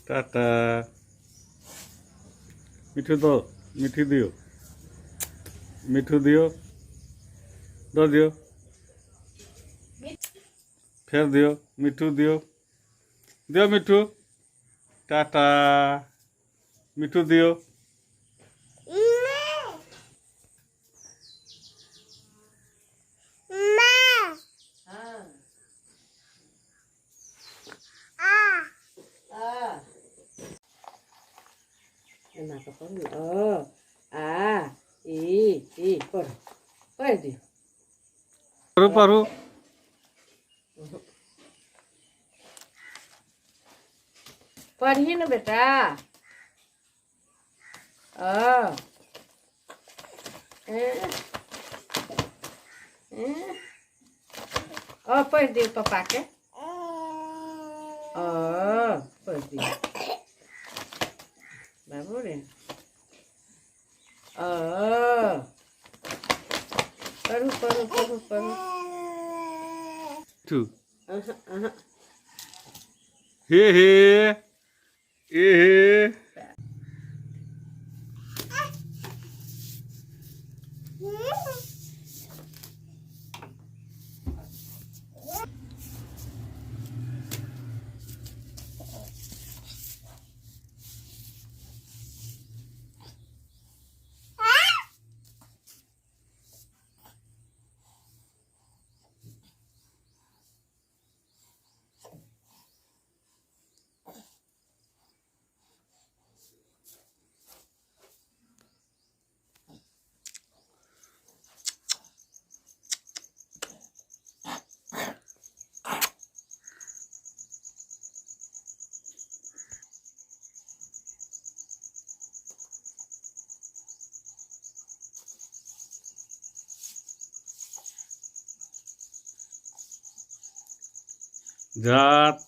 टाटा। मिठू दो, मिठी दियो, मिठू दियो, दो दियो, फिर दियो, मिठू दियो, दियो मिठू। टाटा। मिठू दियो। Enak apa nih? Oh, per di. Paru Paru. पढ़िए ना बेटा। पढ़ दियो पापा के। पढ़ दियो बाबू रे। पढ़ू पढ़ू पढ़ू पढ़ू। टू। हे हे हे। जात